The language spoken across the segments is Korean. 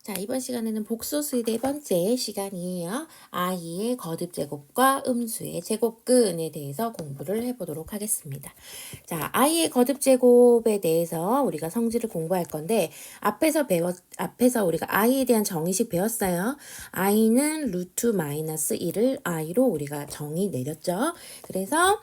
자, 이번 시간에는 복소수의 네 번째 시간이에요. 아이의 거듭제곱과 음수의 제곱근에 대해서 공부를 해보도록 하겠습니다. 자, 아이의 거듭제곱에 대해서 우리가 성질을 공부할 건데, 앞에서 우리가 아이에 대한 정의식 배웠어요. 아이는 루트 마이너스 1을 i로 우리가 정의 내렸죠. 그래서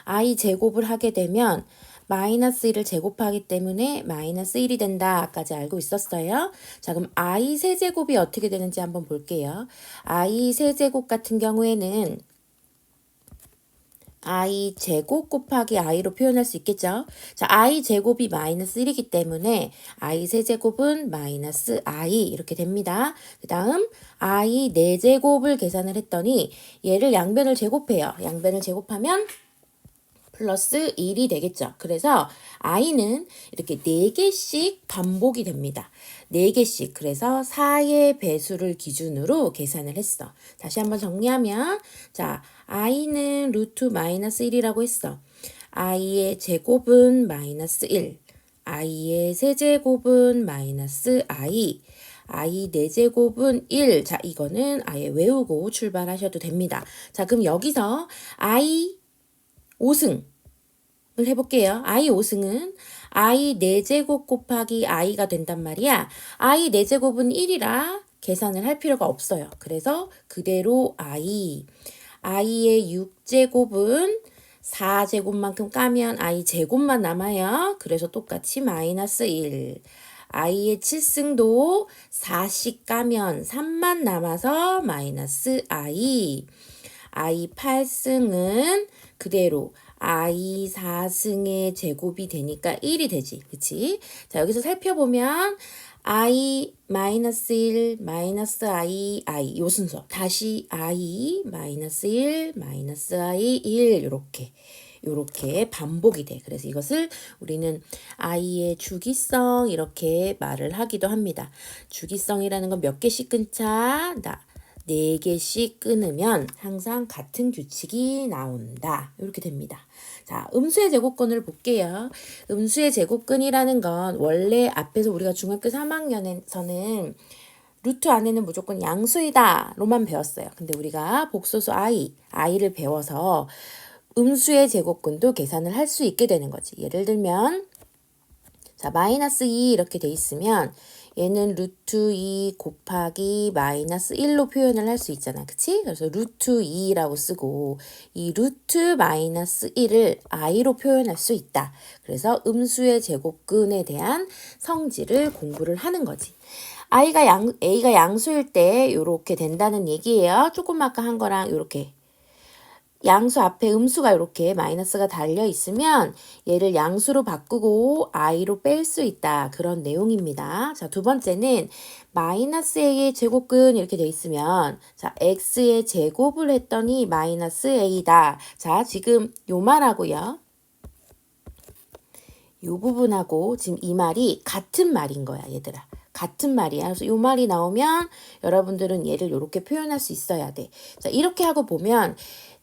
i 제곱을 하게 되면 마이너스 1을 제곱하기 때문에 마이너스 1이 된다까지 알고 있었어요. 자, 그럼 i 세제곱이 어떻게 되는지 한번 볼게요. i 세제곱 같은 경우에는 i 제곱 곱하기 i로 표현할 수 있겠죠. 자, i 제곱이 마이너스 1이기 때문에 i 세제곱은 마이너스 i 이렇게 됩니다. 그 다음 i 4제곱을 계산을 했더니 얘를 양변을 제곱해요. 양변을 제곱하면 플러스 1이 되겠죠. 그래서 i는 이렇게 4개씩 반복이 됩니다. 4개씩. 그래서 4의 배수를 기준으로 계산을 했어. 다시 한번 정리하면 자, i는 루트 마이너스 1이라고 했어. i의 제곱은 마이너스 1. i의 세제곱은 마이너스 i. i 4제곱은 1. 자, 이거는 아예 외우고 출발하셔도 됩니다. 자, 그럼 여기서 i 5승 해볼게요. i 5승은 i 4제곱 곱하기 i가 된단 말이야. i 4제곱은 1이라 계산을 할 필요가 없어요. 그래서 그대로 i의 6제곱은 4제곱만큼 까면 i 제곱만 남아요. 그래서 똑같이 마이너스 1. i의 7승도 4씩 까면 3만 남아서 마이너스 i. i 8승은 그대로 i 4승의 제곱이 되니까 1이 되지. 그치? 자, 여기서 살펴보면 i 마이너스 1, 마이너스 i, i 요 순서. 다시 i 마이너스 1, 마이너스 i, 1 요렇게 반복이 돼. 그래서 이것을 우리는 i의 주기성 이렇게 말을 하기도 합니다. 주기성이라는 건 몇 개씩 끊자? 4개씩 끊으면 항상 같은 규칙이 나온다. 이렇게 됩니다. 자, 음수의 제곱근을 볼게요. 음수의 제곱근이라는 건 원래 앞에서 우리가 중학교 3학년에서는 루트 안에는 무조건 양수이다 로만 배웠어요. 근데 우리가 복소수 i를 배워서 음수의 제곱근도 계산을 할 수 있게 되는 거지. 예를 들면 자, 마이너스 2 이렇게 돼 있으면 얘는 루트 2 곱하기 마이너스 1로 표현을 할 수 있잖아. 그치? 그래서 루트 2라고 쓰고 이 루트 마이너스 1을 i로 표현할 수 있다. 그래서 음수의 제곱근에 대한 성질을 공부를 하는 거지. a가 양수일 때 이렇게 된다는 얘기예요. 조금 아까 한 거랑 이렇게 양수 앞에 음수가 이렇게 마이너스가 달려 있으면 얘를 양수로 바꾸고 i로 뺄 수 있다. 그런 내용입니다. 자, 두 번째는 마이너스 a의 제곱근 이렇게 돼 있으면 자, x의 제곱을 했더니 마이너스 a다. 자, 지금 요 말하고요. 요 부분하고 지금 이 말이 같은 말인 거야, 얘들아. 같은 말이야. 그래서 요 말이 나오면 여러분들은 얘를 이렇게 표현할 수 있어야 돼. 자, 이렇게 하고 보면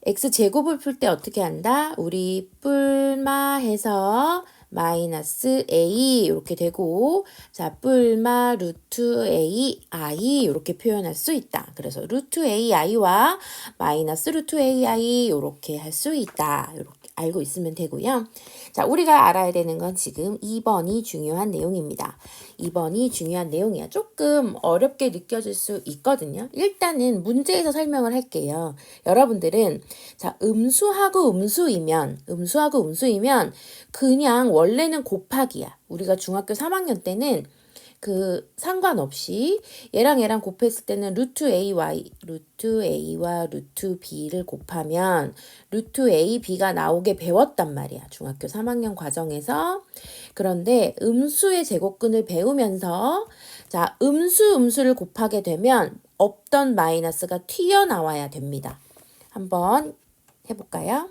x제곱을 풀 때 어떻게 한다? 우리 뿔마 해서 마이너스 a 이렇게 되고 자, 뿔마 루트 a i 이렇게 표현할 수 있다. 그래서 루트 a i와 마이너스 루트 a i 이렇게 할 수 있다. 이렇게 알고 있으면 되고요. 자, 우리가 알아야 되는 건 지금 2번이 중요한 내용입니다. 2번이 중요한 내용이야. 조금 어렵게 느껴질 수 있거든요. 일단은 문제에서 설명을 할게요. 여러분들은 자, 음수하고 음수이면 그냥 원래는 곱하기야. 우리가 중학교 3학년 때는 그 상관없이 얘랑 곱했을 때는 루트 a와 루트 b를 곱하면 루트 a, b가 나오게 배웠단 말이야. 중학교 3학년 과정에서. 그런데 음수의 제곱근을 배우면서 자, 음수를 곱하게 되면 없던 마이너스가 튀어나와야 됩니다. 한번 해볼까요?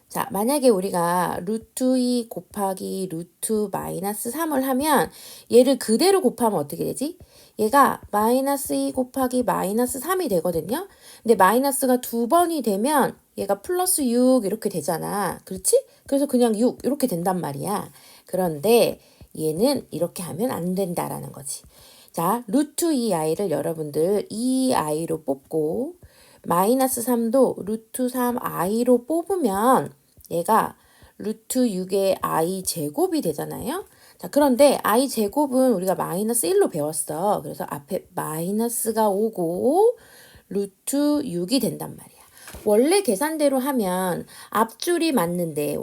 자, 만약에 우리가 루트 2 곱하기 루트 마이너스 3을 하면 얘를 그대로 곱하면 어떻게 되지? 얘가 마이너스 2 곱하기 마이너스 3이 되거든요. 근데 마이너스가 2번이 되면 얘가 플러스 6 이렇게 되잖아. 그렇지? 그래서 그냥 6 이렇게 된단 말이야. 그런데 얘는 이렇게 하면 안 된다라는 거지. 자, 루트 2i를 여러분들 2i로 뽑고 마이너스 3도 루트 3i로 뽑으면 얘가 루트 6의 i 제곱이 되잖아요. 자, 그런데 i 제곱은 우리가 마이너스 1로 배웠어. 그래서 앞에 마이너스가 오고 루트 6이 된단 말이야. 원래 계산대로 하면 앞줄이 맞는데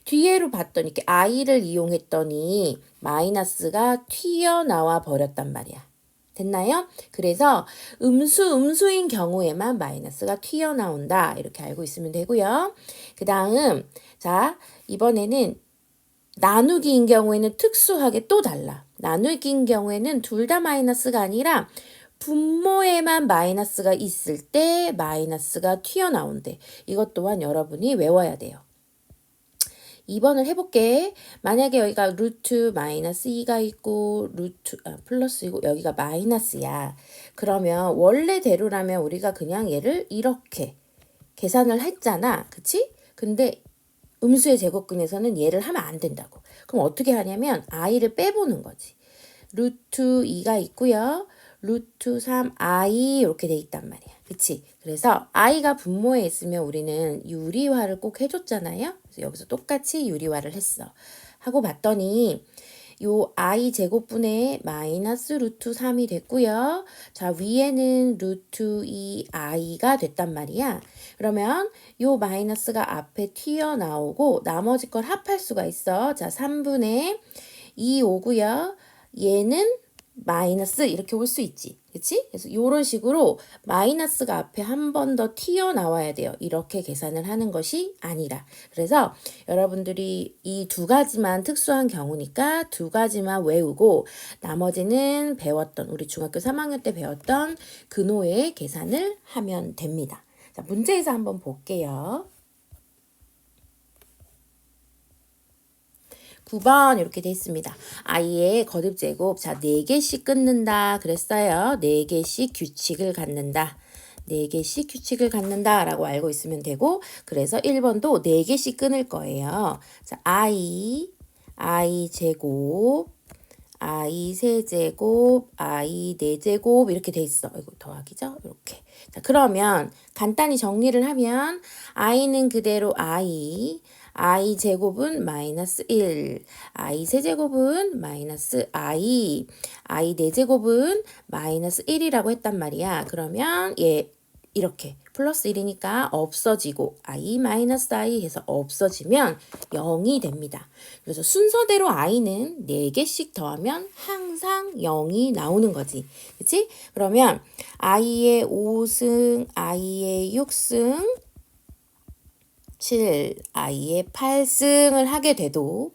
뒤에로 봤더니 이렇게 i를 이용했더니 마이너스가 튀어나와 버렸단 말이야. 됐나요? 그래서 음수인 경우에만 마이너스가 튀어나온다. 이렇게 알고 있으면 되고요. 그 다음 자 이번에는 나누기인 경우에는 특수하게 또 달라. 나누기인 경우에는 둘 다 마이너스가 아니라 분모에만 마이너스가 있을 때 마이너스가 튀어나온대. 이것 또한 여러분이 외워야 돼요. 2번을 해볼게. 만약에 여기가 루트 마이너스 2가 있고 플러스이고 여기가 마이너스야. 그러면 원래대로라면 우리가 그냥 얘를 이렇게 계산을 했잖아. 그치? 근데 음수의 제곱근에서는 얘를 하면 안 된다고. 그럼 어떻게 하냐면 i를 빼보는 거지. 루트 2가 있고요. 루트 3i 이렇게 돼 있단 말이야. 그치? 그래서 i가 분모에 있으면 우리는 유리화를 꼭 해줬잖아요. 그래서 여기서 똑같이 유리화를 했어. 하고 봤더니 요 i 제곱분의 마이너스 루트 3이 됐고요. 자, 위에는 루트 2i가 됐단 말이야. 그러면 요 마이너스가 앞에 튀어나오고 나머지 걸 합할 수가 있어. 자, 3분의 2 오고요. 얘는 마이너스 이렇게 올 수 있지. 그치? 그래서 이런 식으로 마이너스가 앞에 한 번 더 튀어나와야 돼요. 이렇게 계산을 하는 것이 아니라. 그래서 여러분들이 이 두 가지만 특수한 경우니까 두 가지만 외우고 나머지는 배웠던 우리 중학교 3학년 때 배웠던 근호의 계산을 하면 됩니다. 자, 문제에서 한번 볼게요. 9번 이렇게 돼 있습니다. i의 거듭제곱 자 4개씩 끊는다 그랬어요. 4개씩 규칙을 갖는다. 4개씩 규칙을 갖는다 라고 알고 있으면 되고 그래서 1번도 4개씩 끊을 거예요. 자 i 제곱 i 세제곱 i 4제곱 이렇게 돼 있어. 이거 더하기죠? 이렇게. 자 그러면 간단히 정리를 하면 i는 그대로 i 제곱은 마이너스 1, i 세제곱은 마이너스 i 4제곱은 마이너스 1이라고 했단 말이야. 그러면 얘 이렇게 플러스 1이니까 없어지고 i 마이너스 i 해서 없어지면 0이 됩니다. 그래서 순서대로 i는 4개씩 더하면 항상 0이 나오는 거지. 그치? 그러면 i의 5승, i의 6승, 7, i의 8승을 하게 돼도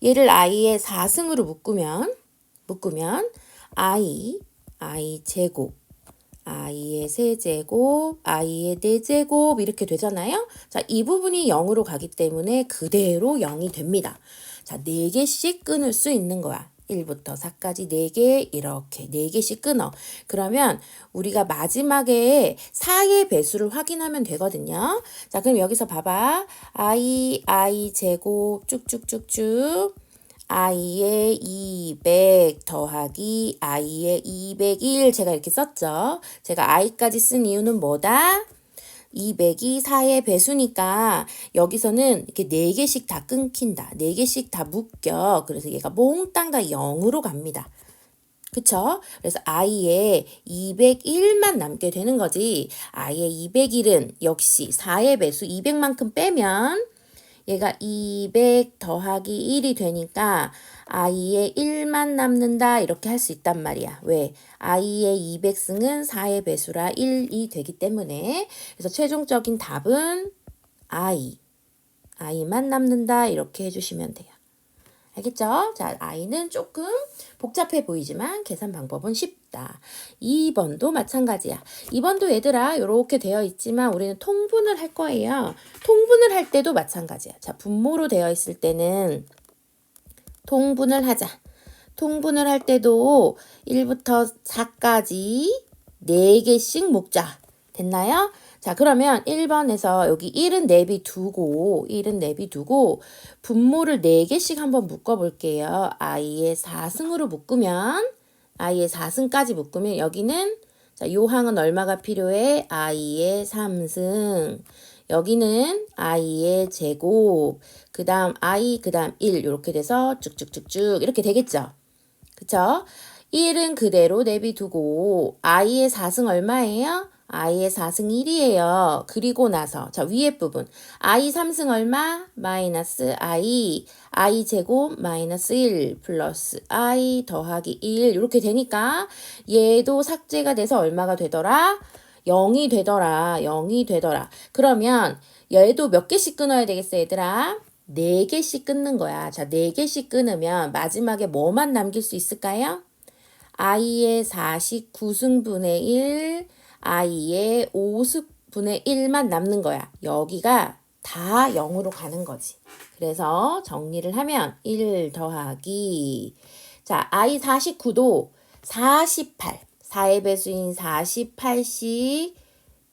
얘를 i의 4승으로 묶으면 i 제곱, i의 세제곱, i의 4제곱 이렇게 되잖아요. 자, 이 부분이 0으로 가기 때문에 그대로 0이 됩니다. 자, 4개씩 끊을 수 있는 거야. 1부터 4까지 4개 이렇게 4개씩 끊어. 그러면 우리가 마지막에 4의 배수를 확인하면 되거든요. 자, 그럼 여기서 봐봐. i 제곱 쭉쭉쭉쭉 i의 200 더하기 i의 201 제가 이렇게 썼죠. 제가 i까지 쓴 이유는 뭐다? 200이 4의 배수니까 여기서는 이렇게 4개씩 다 끊긴다. 4개씩 다 묶여. 그래서 얘가 몽땅 다 0으로 갑니다. 그쵸? 그래서 i의 201만 남게 되는 거지. i의 201은 역시 4의 배수 200만큼 빼면 얘가 200 더하기 1이 되니까 i의 1만 남는다 이렇게 할 수 있단 말이야. 왜? i의 200승은 4의 배수라 1이 되기 때문에 그래서 최종적인 답은 i만 남는다 이렇게 해주시면 돼요. 알겠죠? 자, i는 조금 복잡해 보이지만 계산 방법은 쉽다. 2번도 마찬가지야. 2번도 얘들아 이렇게 되어 있지만 우리는 통분을 할 거예요. 통분을 할 때도 마찬가지야. 자, 분모로 되어 있을 때는 통분을 하자. 통분을 할 때도 1부터 4까지 4개씩 묶자. 됐나요? 자, 그러면 1번에서 여기 1은 내비두고 분모를 4개씩 한번 묶어볼게요. i의 4승으로 묶으면 i의 4승까지 묶으면 여기는 자, 요 항은 얼마가 필요해? i의 3승. 여기는 i의 제곱. 그 다음 i, 그 다음 1 이렇게 돼서 쭉쭉쭉쭉 이렇게 되겠죠? 그쵸? 1은 그대로 내비두고 i의 4승 얼마예요? i의 4승 1이에요. 그리고 나서 자 위에 부분 i 3승 얼마? 마이너스 i 제곱 마이너스 1 플러스 i 더하기 1 이렇게 되니까 얘도 삭제가 돼서 얼마가 되더라? 0이 되더라. 0이 되더라. 그러면 얘도 몇 개씩 끊어야 되겠어 얘들아? 4개씩 끊는 거야. 자, 4개씩 끊으면 마지막에 뭐만 남길 수 있을까요? i의 49승분의 1, i의 50분의 1만 남는 거야. 여기가 다 0으로 가는 거지. 그래서 정리를 하면 1 더하기 자, i 49도 48, 4의 배수인 48씩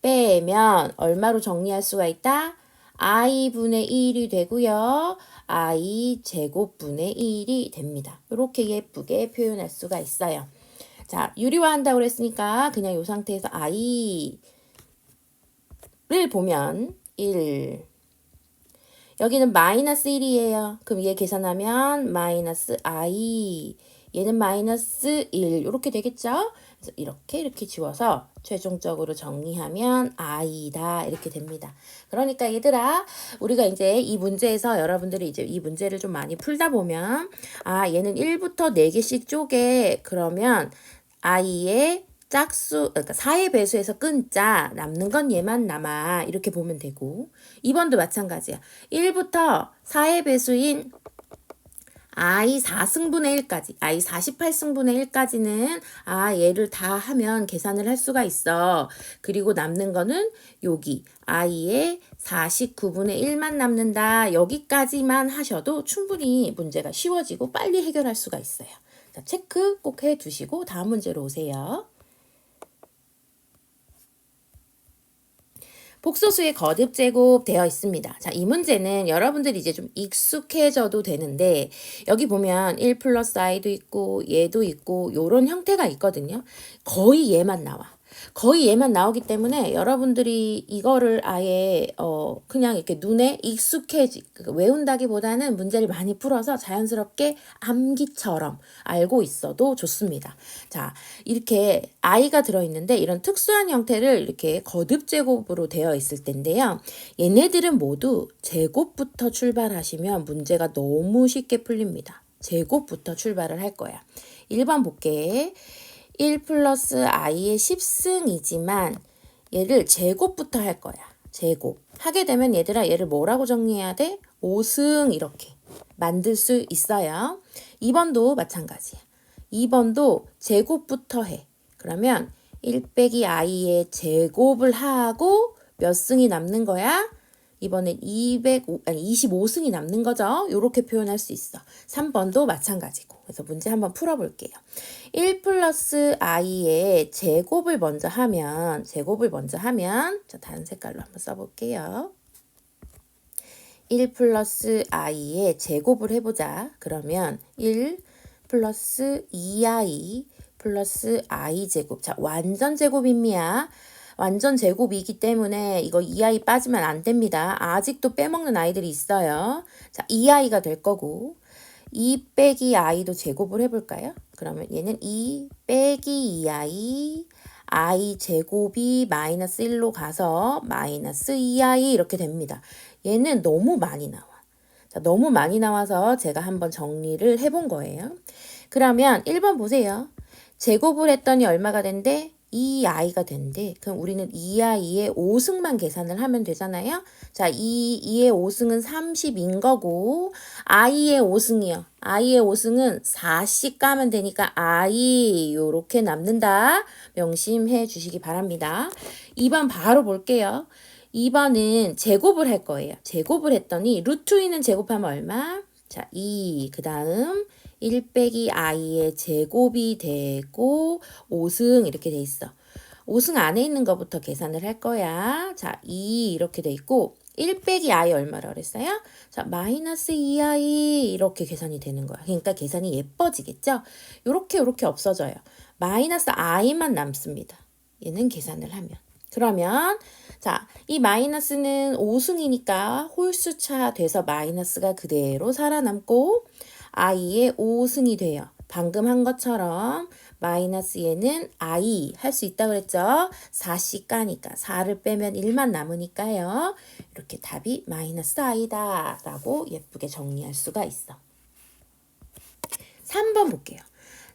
빼면 얼마로 정리할 수가 있다? i분의 1이 되고요. i 제곱분의 1이 됩니다. 이렇게 예쁘게 표현할 수가 있어요. 자, 유리화한다고 그랬으니까 그냥 이 상태에서 i를 보면 1. 여기는 마이너스 1이에요. 그럼 얘 계산하면 마이너스 i. 얘는 마이너스 1. 이렇게 되겠죠? 그래서 이렇게 지워서 최종적으로 정리하면 i다. 이렇게 됩니다. 그러니까 얘들아, 우리가 이제 이 문제에서 여러분들이 이제 이 문제를 좀 많이 풀다 보면 아, 얘는 1부터 4개씩 쪼개. 그러면 i의 짝수, 그러니까 4의 배수에서 끊자. 남는 건 얘만 남아. 이렇게 보면 되고 2번도 마찬가지야. 1부터 4의 배수인 i 4승분의 1까지, i 48승분의 1까지는 아 얘를 다 하면 계산을 할 수가 있어. 그리고 남는 거는 여기 i의 49분의 1만 남는다. 여기까지만 하셔도 충분히 문제가 쉬워지고 빨리 해결할 수가 있어요. 자, 체크 꼭 해두시고 다음 문제로 오세요. 복소수의 거듭 제곱 되어 있습니다. 자, 이 문제는 여러분들이 이제 좀 익숙해져도 되는데 여기 보면 1 플러스 i도 있고 얘도 있고 요런 형태가 있거든요. 거의 얘만 나와. 거의 얘만 나오기 때문에 여러분들이 이거를 아예 그냥 이렇게 눈에 외운다기보다는 문제를 많이 풀어서 자연스럽게 암기처럼 알고 있어도 좋습니다. 자, 이렇게 i가 들어있는데 이런 특수한 형태를 이렇게 거듭 제곱으로 되어 있을 텐데요. 얘네들은 모두 제곱부터 출발하시면 문제가 너무 쉽게 풀립니다. 제곱부터 출발을 할 거야. 1번 볼게. 1 플러스 i의 10승이지만 얘를 제곱부터 할 거야. 제곱. 하게 되면 얘들아 얘를 뭐라고 정리해야 돼? 5승 이렇게 만들 수 있어요. 2번도 마찬가지야. 2번도 제곱부터 해. 그러면 1 빼기 i의 제곱을 하고 몇 승이 남는 거야? 이번엔 25승이 남는 거죠. 이렇게 표현할 수 있어. 3번도 마찬가지고. 그래서 문제 한번 풀어볼게요. 1 플러스 i의 제곱을 먼저 하면 자, 다른 색깔로 한번 써볼게요. 1 플러스 i의 제곱을 해보자. 그러면 1 플러스 2i 플러스 i 제곱. 자, 완전 제곱입니다. 완전 제곱이기 때문에 이거 2i 빠지면 안 됩니다. 아직도 빼먹는 아이들이 있어요. 자, 2i가 될 거고 2 빼기 i도 제곱을 해볼까요? 그러면 얘는 2 빼기 2i i 제곱이 마이너스 1로 가서 마이너스 2i 이렇게 됩니다. 얘는 너무 많이 나와. 자, 너무 많이 나와서 제가 한번 정리를 해본 거예요. 그러면 1번 보세요. 제곱을 했더니 얼마가 된대? 2i가 된대. 그럼 우리는 2i의 5승만 계산을 하면 되잖아요. 자, 2의 5승은 30인 거고 i의 5승이요. i의 5승은 4씩 까면 되니까 i 요렇게 남는다. 명심해 주시기 바랍니다. 2번 바로 볼게요. 2번은 제곱을 할 거예요. 제곱을 했더니 루트 2는 제곱하면 얼마? 자, 2. 그 다음 1 빼기 i의 제곱이 되고 5승 이렇게 돼 있어. 5승 안에 있는 것부터 계산을 할 거야. 자, 2 이렇게 돼 있고 1 빼기 i 얼마라 그랬어요? 자, 마이너스 2i 이렇게 계산이 되는 거야. 그러니까 계산이 예뻐지겠죠? 요렇게 없어져요. 마이너스 i만 남습니다. 얘는 계산을 하면. 그러면 자, 이 마이너스는 5승이니까 홀수차 돼서 마이너스가 그대로 살아남고 i의 5승이 돼요. 방금 한 것처럼 마이너스에는 i 할 수 있다 그랬죠? 4씩 까니까 4를 빼면 1만 남으니까요. 이렇게 답이 마이너스 i다 라고 예쁘게 정리할 수가 있어. 3번 볼게요.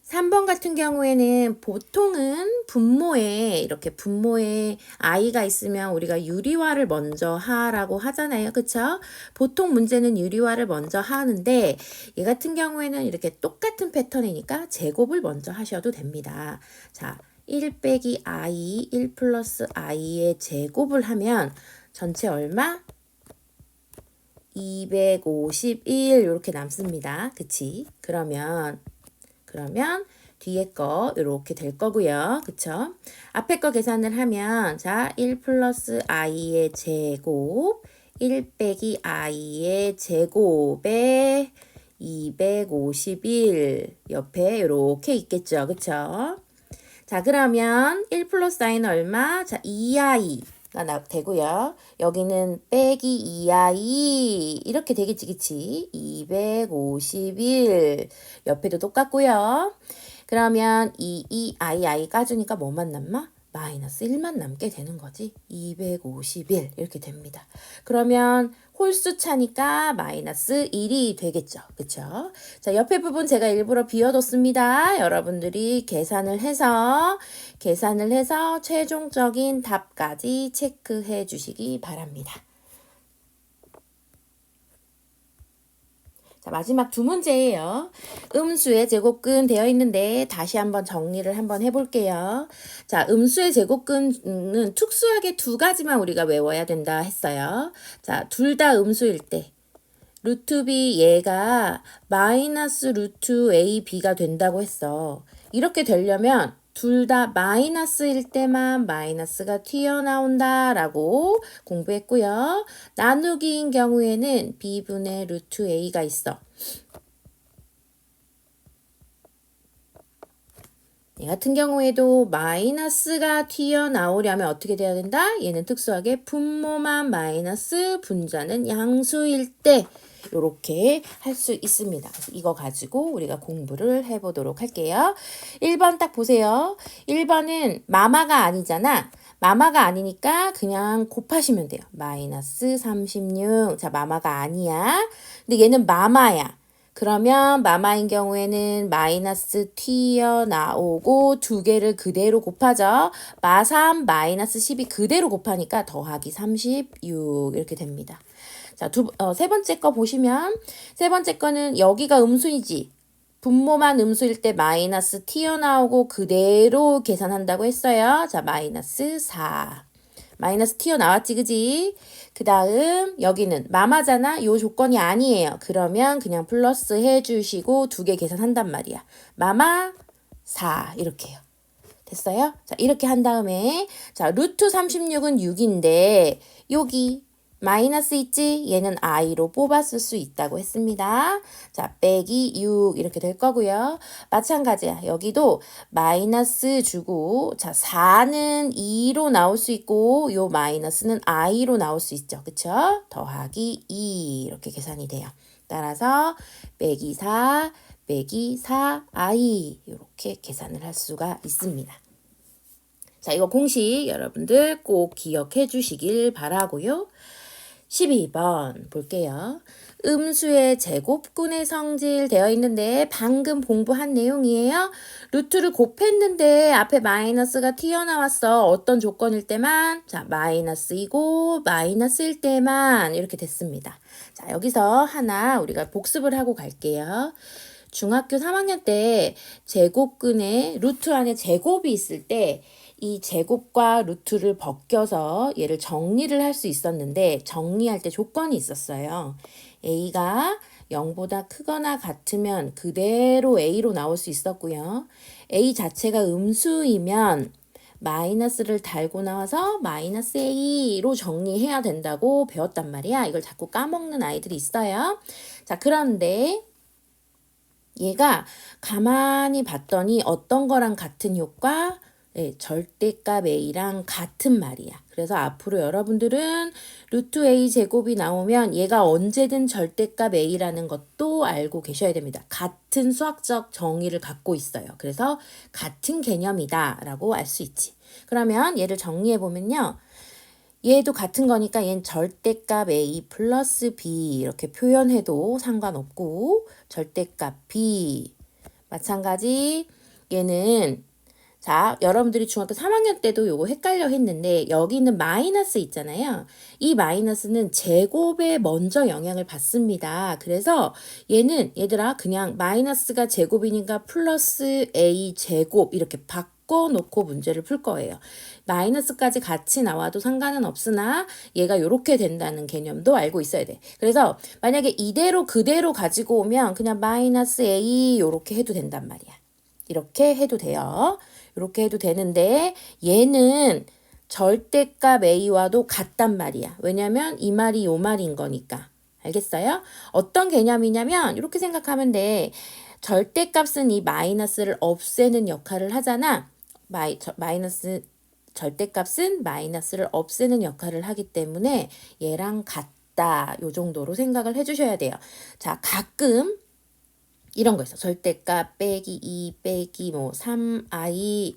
3번 같은 경우에는 보통은 분모에 이렇게 분모에 i가 있으면 우리가 유리화를 먼저 하라고 하잖아요. 그쵸? 보통 문제는 유리화를 먼저 하는데 얘 같은 경우에는 이렇게 똑같은 패턴이니까 제곱을 먼저 하셔도 됩니다. 자, 1 빼기 i, 1 플러스 i의 제곱을 하면 전체 얼마? 251 이렇게 남습니다. 그치? 그러면 뒤에 거 이렇게 될 거고요. 그쵸? 앞에 거 계산을 하면 자, 1 플러스 i의 제곱 1 빼기 i의 제곱에 251 옆에 이렇게 있겠죠. 그쵸? 자, 그러면 1 플러스 i는 얼마? 자, 2i 가 되고요. 여기는 빼기 2i 이렇게 되겠지, 그치? 251 옆에도 똑같고요. 그러면 i 까주니까 뭐만 남아? 마이너스 1만 남게 되는 거지. 251 이렇게 됩니다. 그러면 홀수 차니까 마이너스 1이 되겠죠. 그쵸? 자, 옆에 부분 제가 일부러 비워뒀습니다. 여러분들이 계산을 해서 최종적인 답까지 체크해 주시기 바랍니다. 자, 마지막 두 문제예요. 음수의 제곱근 되어 있는데 다시 한번 정리를 한번 해볼게요. 자, 음수의 제곱근은 특수하게 두 가지만 우리가 외워야 된다 했어요. 자, 둘 다 음수일 때 루트 b 얘가 마이너스 루트 a b가 된다고 했어. 이렇게 되려면 둘 다 마이너스일 때만 마이너스가 튀어나온다 라고 공부했고요. 나누기인 경우에는 b분의 루트 a가 있어. 얘 같은 경우에도 마이너스가 튀어나오려면 어떻게 돼야 된다? 얘는 특수하게 분모만 마이너스 분자는 양수일 때 이렇게 할 수 있습니다. 그래서 이거 가지고 우리가 공부를 해보도록 할게요. 1번 딱 보세요. 1번은 마마가 아니잖아. 마마가 아니니까 그냥 곱하시면 돼요. 마이너스 36. 자, 마마가 아니야. 근데 얘는 마마야. 그러면 마마인 경우에는 마이너스 튀어나오고 두 개를 그대로 곱하죠. 마3 마이너스 10이 그대로 곱하니까 더하기 36 이렇게 됩니다. 자, 세 번째 거 보시면 세 번째 거는 여기가 음수이지. 분모만 음수일 때 마이너스 튀어나오고 그대로 계산한다고 했어요. 자, 마이너스 4. 마이너스 튀어나왔지, 그지? 그 다음 여기는 마마잖아. 요 조건이 아니에요. 그러면 그냥 플러스 해주시고 두 개 계산한단 말이야. 마마 4 이렇게요. 됐어요? 자, 이렇게 한 다음에 자, 루트 36은 6인데 여기 마이너스 있지? 얘는 i로 뽑았을 수 있다고 했습니다. 자, 빼기 6 이렇게 될 거고요. 마찬가지야. 여기도 마이너스 주고 자, 4는 2로 나올 수 있고 요 마이너스는 i로 나올 수 있죠. 그쵸? 더하기 2 이렇게 계산이 돼요. 따라서 빼기 4, 빼기 4i 이렇게 계산을 할 수가 있습니다. 자, 이거 공식 여러분들 꼭 기억해 주시길 바라고요. 12번 볼게요. 음수의 제곱근의 성질 되어 있는데 방금 공부한 내용이에요. 루트를 곱했는데 앞에 마이너스가 튀어나왔어. 어떤 조건일 때만? 자, 마이너스이고 마이너스일 때만 이렇게 됐습니다. 자, 여기서 하나 우리가 복습을 하고 갈게요. 중학교 3학년 때 제곱근에 루트 안에 제곱이 있을 때 이 제곱과 루트를 벗겨서 얘를 정리를 할 수 있었는데 정리할 때 조건이 있었어요. a가 0보다 크거나 같으면 그대로 a로 나올 수 있었고요. a 자체가 음수이면 마이너스를 달고 나와서 마이너스 A로 정리해야 된다고 배웠단 말이야. 이걸 자꾸 까먹는 아이들이 있어요. 자, 그런데 얘가 가만히 봤더니 어떤 거랑 같은 효과? 네, 절대값 A랑 같은 말이야. 그래서 앞으로 여러분들은 루트 A 제곱이 나오면 얘가 언제든 절대값 A라는 것도 알고 계셔야 됩니다. 같은 수학적 정의를 갖고 있어요. 그래서 같은 개념이다 라고 알 수 있지. 그러면 얘를 정리해 보면요. 얘도 같은 거니까 얘는 절대값 A 플러스 B 이렇게 표현해도 상관없고, 절대값 B 마찬가지 얘는, 자, 여러분들이 중학교 3학년 때도 요거 헷갈려 했는데 여기 있는 마이너스 있잖아요. 이 마이너스는 제곱에 먼저 영향을 받습니다. 그래서 얘는 얘들아 그냥 마이너스가 제곱이니까 플러스 A 제곱 이렇게 바꿔놓고 문제를 풀 거예요. 마이너스까지 같이 나와도 상관은 없으나 얘가 이렇게 된다는 개념도 알고 있어야 돼. 그래서 만약에 이대로 그대로 가지고 오면 그냥 마이너스 A 이렇게 해도 된단 말이야. 이렇게 해도 돼요. 이렇게 해도 되는데 얘는 절대값 A와도 같단 말이야. 왜냐면 이 말이 요 말인 거니까. 알겠어요? 어떤 개념이냐면 이렇게 생각하면 돼. 절대값은 이 마이너스를 없애는 역할을 하잖아. 마이너스 절대값은 마이너스를 없애는 역할을 하기 때문에 얘랑 같다. 요 정도로 생각을 해주셔야 돼요. 자, 가끔 이런 거 있어. 절대값 빼기 2 빼기 뭐 3i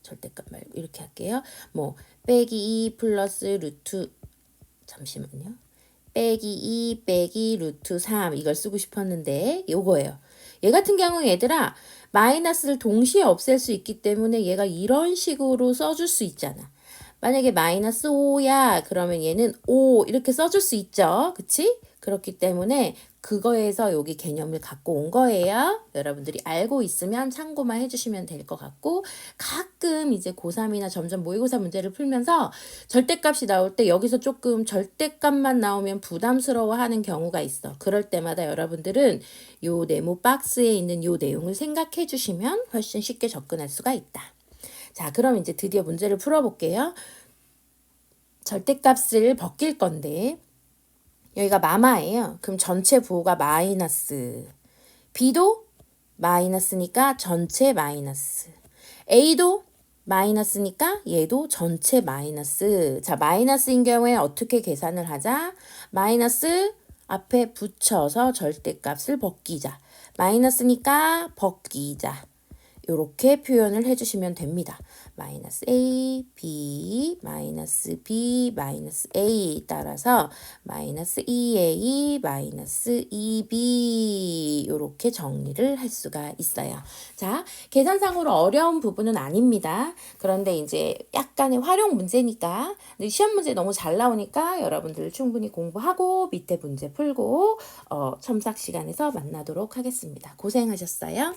절대값 말고 이렇게 할게요. 뭐 빼기 2 플러스 루트, 잠시만요. 빼기 2 빼기 루트 3 이걸 쓰고 싶었는데 요거예요. 얘 같은 경우에 얘들아 마이너스를 동시에 없앨 수 있기 때문에 얘가 이런 식으로 써줄 수 있잖아. 만약에 마이너스 5야 그러면 얘는 5 이렇게 써줄 수 있죠. 그치? 그렇기 때문에 그거에서 여기 개념을 갖고 온 거예요. 여러분들이 알고 있으면 참고만 해주시면 될 것 같고, 가끔 이제 고3이나 점점 모의고사 문제를 풀면서 절대값이 나올 때 여기서 조금 절대값만 나오면 부담스러워하는 경우가 있어. 그럴 때마다 여러분들은 요 네모 박스에 있는 요 내용을 생각해 주시면 훨씬 쉽게 접근할 수가 있다. 자, 그럼 이제 드디어 문제를 풀어볼게요. 절대값을 벗길 건데 여기가 마마예요. 그럼 전체 부호가 마이너스. B도 마이너스니까 전체 마이너스. A도 마이너스니까 얘도 전체 마이너스. 자, 마이너스인 경우에 어떻게 계산을 하자? 마이너스 앞에 붙여서 절대값을 벗기자. 마이너스니까 벗기자. 이렇게 표현을 해주시면 됩니다. 마이너스 A, B, 마이너스 B, 마이너스 A 따라서 마이너스 2A, 마이너스 2B 이렇게 정리를 할 수가 있어요. 자, 계산상으로 어려운 부분은 아닙니다. 그런데 이제 약간의 활용 문제니까 시험 문제 너무 잘 나오니까 여러분들 충분히 공부하고 밑에 문제 풀고 첨삭 시간에서 만나도록 하겠습니다. 고생하셨어요.